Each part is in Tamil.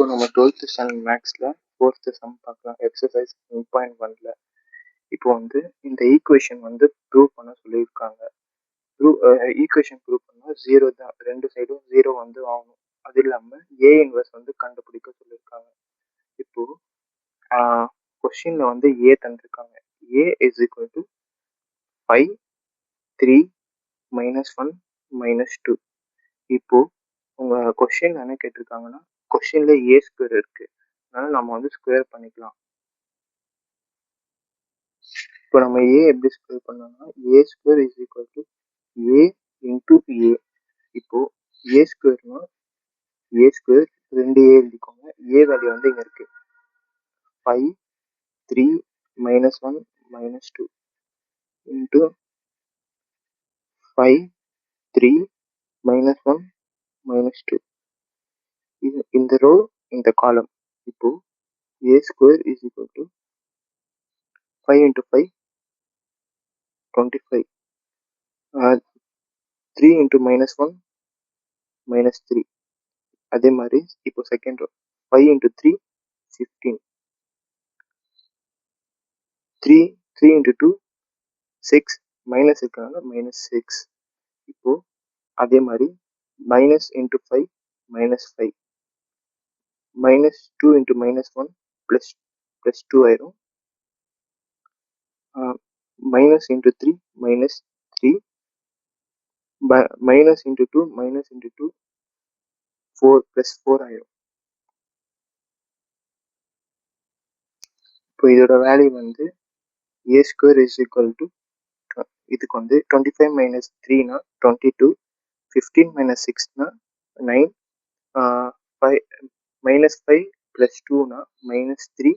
நம்ம 12th ஸ்டாண்டர்ட் மேக்ஸில் 4th சம் பார்க்கலாம். எக்ஸசைஸ் 1.1ல் இப்போ வந்து இந்த ஈக்குவேஷன் வந்து ப்ரூவ் பண்ண சொல்லியிருக்காங்க. ஈக்குவேஷன் ப்ரூவ் பண்ணால் 0 தான், ரெண்டு சைடும் 0 வந்து ஆகணும். அது இல்லாமல் ஏ இன்வெர்ஸ் வந்து கண்டுபிடிக்க சொல்லியிருக்காங்க. இப்போது கொஷினில் வந்து ஏ தந்திருக்காங்க. ஏ இஸ் ஈக்குவல் டு 5, 3, -1, -2. இப்போது உங்கள் கொஷின் என்ன கேட்டிருக்காங்கன்னா, கொஷினில் ஏ ஸ்கொயர் இருக்குது, அதனால் நம்ம வந்து ஸ்கொயர் பண்ணிக்கலாம். இப்போ நம்ம ஏ எப்படி ஸ்கொயர் பண்ணோம்னா, A square is equal to A into A. இப்போது ஏ ஸ்கொயர்னா ஏ ஸ்கொயர் 2a எழுதிக்கோங்க. ஏ வேல்யூ வந்து இங்கே இருக்குது 5, 3, -1, -2 இன்டூ 5, 3, -1, -2. இது இந்த ரோ இந்த காலம். இப்போ A square is equal to 5 into 5, 25. 3 into -1, -3. அதே மாதிரி இப்போ second row 5 into 3, 15. 3 into 2, 6. Minus இருக்கிறாங்க -6. இப்போ அதே மாதிரி minus into 5, -5. -2 into -1 plus 2 ஆயிரும். minus into 3, -3. minus into 2, -2, 4 plus 4 ஆயிரும். இப்போ இதோட வேல்யூ வந்து ஏ ஸ்கொயர் இஸ் ஈக்குவல் டு, இதுக்கு வந்து 25 minus 3னா 22, 15 minus 6னா 9, 5 -5 plus 2னா -3,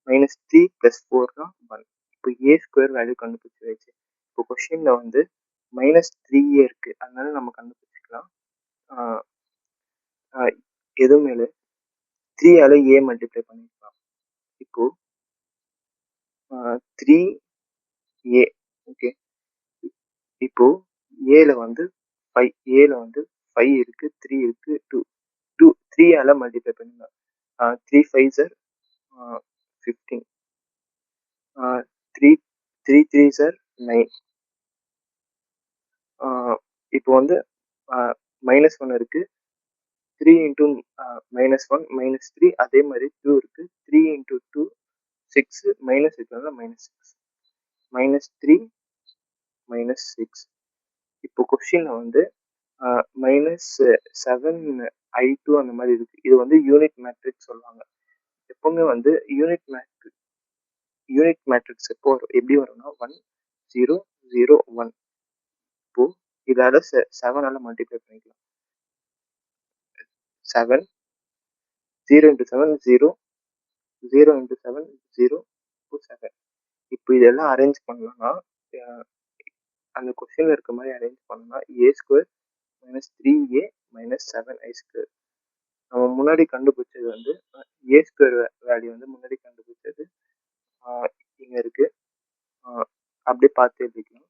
-3 plus 4னா 1. இப்போ ஏ ஸ்கொயர் வேல்யூ கண்டுபிடிச்சாச்சு. இப்போ கொஸ்டினில் வந்து -3a இருக்குது, அதனால நம்ம கண்டுபிடிச்சிக்கலாம். எதுவும் மேலே 3ஆல் ஏ மல்டிப்ளை பண்ணிக்கலாம். இப்போ 3a, ஓகே. இப்போ ஏல வந்து 5 இருக்கு, 3 இருக்கு, 2 3ஆல் மல்டிப்ளை பண்ணிக்கலாம். 3 5s are 15, 3 3s are 9. இப்போ வந்து -1 இருக்கு, 3 into -1 -3. அதே மாதிரி 2 இருக்கு, 3 into 2 6, மைனஸ் இருக்கிறதுனால -6, -3, -6. இப்போ கொஸ்டினில் வந்து -7i2 அந்த மாதிரி இருக்கு. இது வந்து யூனிட் மேட்ரிக்ஸ் சொல்லுவாங்க. எப்பவுமே வந்து யூனிட் மேட்ரிக்ஸ் எப்போ எப்படி வரும்னா 1 0 0 1. இப்போ இதால 7ஆல் மல்டிப்ளை பண்ணிக்கலாம். 7, 0 into 7 0, 0 into 7 0, 7. இப்போ இதெல்லாம் அரேஞ்ச் பண்ணலாம்னா, அந்த கொஸ்டின்ல இருக்க மாதிரி அரேஞ்ச் பண்ணோம்னா A square -3a -7i square. நம்ம முன்னாடி கண்டுபிடிச்சது வந்து ஏ ஸ்கொயர் வேல்யூ வந்து முன்னாடி கண்டுபிடிச்சது இங்கே இருக்கு, அப்படியே பார்த்து எழுதிக்கலாம்.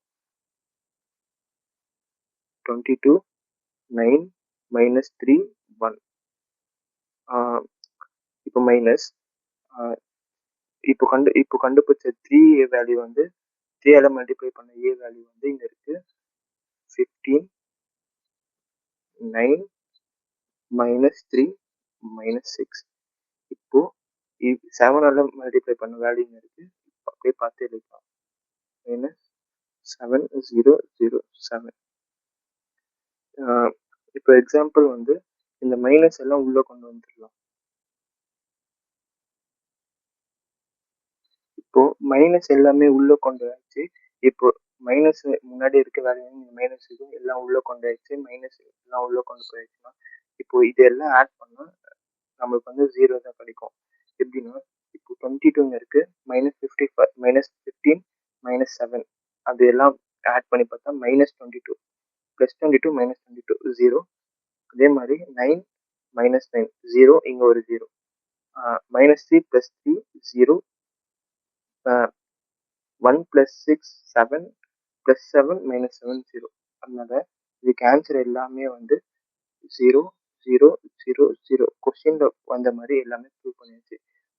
22, 9, -3, 1. இப்போ மைனஸ் இப்போ கண்டுபிடிச்ச 3a வேல்யூ வந்து 3ஆல் மல்டிப்ளை பண்ண ஏ வேல்யூ வந்து இங்கே இருக்கு 15, 9, -3, -6. இப்போ 7ஆல் மல்டிப்ளை பண்ண வேல்யூ இங்கே இருக்கு, அப்படியே பார்த்து எழுதிக்கலாம். -7,0,0,7. இப்போ எக்ஸாம்பிள் வந்து இந்த மைனஸ் எல்லாம் உள்ள கொண்டு வந்துடலாம். இப்போ மைனஸ் எல்லாமே உள்ள கொண்டு ஆச்சு. இப்போ மைனஸ் முன்னாடி இருக்க வேல்யூ மைனஸ் இது எல்லாம் உள்ள கொண்டு ஆயிடுச்சு, மைனஸ் எல்லாம் உள்ள கொண்டு போயிடுச்சுன்னா இப்போ இதெல்லாம் ஆட் பண்ணா நம்மளுக்கு வந்து 0 தான் கிடைக்கும். எப்படின்னா இப்போ 22 இருக்கு, -55, -15, -7. அது எல்லாம் ஆட் பண்ணி பார்த்தா -22, +22 -22 0. அதே மாதிரி 9 -9 0, இங்கே ஒரு 0. -3 + 3 0, 1 + 6 7, +7 -7 0. அதனால இதுக்கு ஆன்சர் எல்லாமே வந்து 0 0 0 0 கொஸ்டின்ல வந்த மாதிரி எல்லாமே ப்ரூவ் பண்ணியாச்சு.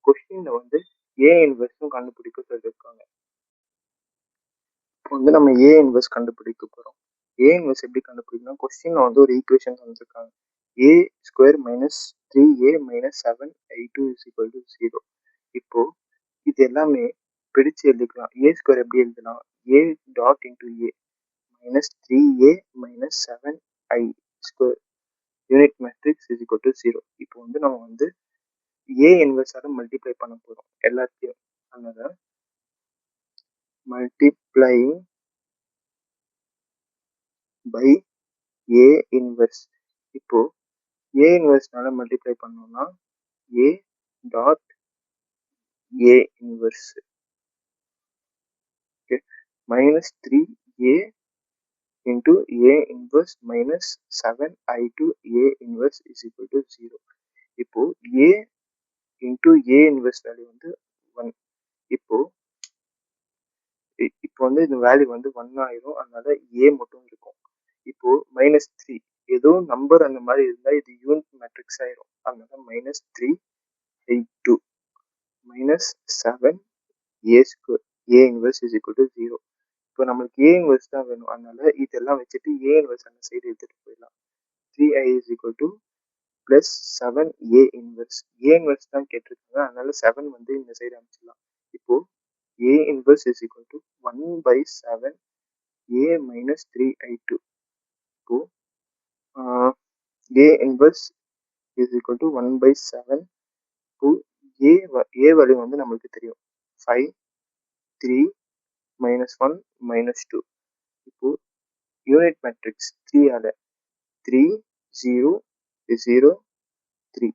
கொஸ்டின்ல வந்து ஏ இன்வெர்ஸும் கண்டுபிடிக்க சொல்லியிருக்காங்க. இப்போ வந்து நம்ம ஏ இன்வெர்ஸ் கண்டுபிடிக்க போறோம். ஏ இன்வெர்ஸ் எப்படி கண்டுபிடிக்கணும்? கொஸ்டின்ல வந்து ஒரு ஈக்குவேஷன் தந்திருக்காங்க. A square minus 3a minus 7i2 is equal to 0. இப்போ இது எல்லாமே பிரிச்சு எழுதிக்கலாம். ஏ ஸ்கொயர் எப்படி எழுதலாம்? A dot into A minus 3a minus 7i square unit matrix is equal to 0. இப்போ வந்து நம்ம வந்து ஏ இன்வெர்ஸால மல்டிப்ளை பண்ண போறோம் எல்லாத்தையும். அதனால மல்டிப்ளைங் பை ஏ இன்வெர்ஸ். இப்போ ஏ இன்வெர்ஸ்னால மல்டிப்ளை பண்ணோம்னா A dot A inverse okay minus 3a into a inverse minus 7i2 a inverse is equal to 0. இப்போ a into a inverse value வந்து 1. இப்போ வந்து இந்த வேல்யூ வந்து 1 ஆயிரும். அதனால a மட்டும் இருக்கும். இப்போ மைனஸ் 3 ஏதோ நம்பர் அந்த மாதிரி இருந்தா இது யூனிட் மேட்ரிக்ஸ் ஆயிரும். அதனால minus 3i2 minus 7a square a inverse is equal to 0. இப்போ நம்மளுக்கு ஏ இன்வெர்ஸ் தான் வேணும். அதனால இதெல்லாம் வச்சுட்டு ஏ இன்வெர்ஸ் அந்த சைடு எடுத்துட்டு போயிடலாம். 3i is equal to plus 7a inverse. A inverse தான் கேட்டிருக்காங்க. அதனால 7 வந்து இந்த சைடு அமைச்சிடலாம். இப்போ ஏ inverse is equal to 1/7a minus 3i2. இப்போ ஏ இன்வெர்ஸ் is equal to 1/7. இப்போ ஏ வேல்யூ வந்து நம்மளுக்கு தெரியும் 5 3 minus 1 minus 2. இப்போ யூனிட் மேட்ரிக்ஸ் 3 ஆல 3 0 0 3.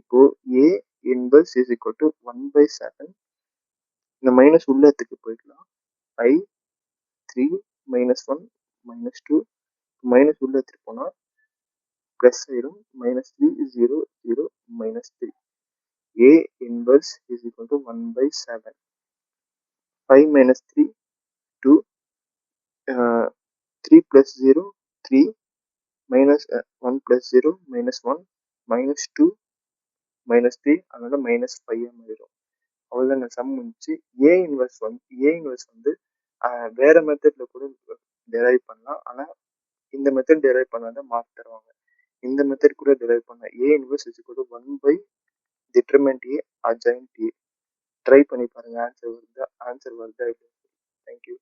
இப்போ a inverse is equal to 1/7. இந்த மைனஸ் உள்ளத்துக்கு போயிடலாம். 5 3 minus 1 minus 2 மைனஸ் உள்ள எடுத்துட்டு போனா பிளஸ் ஆயிடும். minus 3 0 0 minus 3. a inverse is equal to 1/7. 5 minus 3 2 3 plus 0 3 minus 1 plus 0 minus 1 minus 2 minus 3 அதனால minus 5 ஆயிடும். அவ்வளோதான் சம் முடிச்சு. ஏ இன்வெர்ஸ் வந்து வேற மெத்தட்ல கூட டெரைவ் பண்ணலாம். ஆனால் இந்த மெத்தட் டெரைவ் பண்ணாதான் மார்க் தருவாங்க. இந்த மெத்தட் கூட டெரைவ் பண்ணலாம். ஏ inverse is equal to 1/determinant a adjoint a. Try பண்ணி பாருங்க ஆன்சர் வருதா இல்லை. தேங்க்யூ.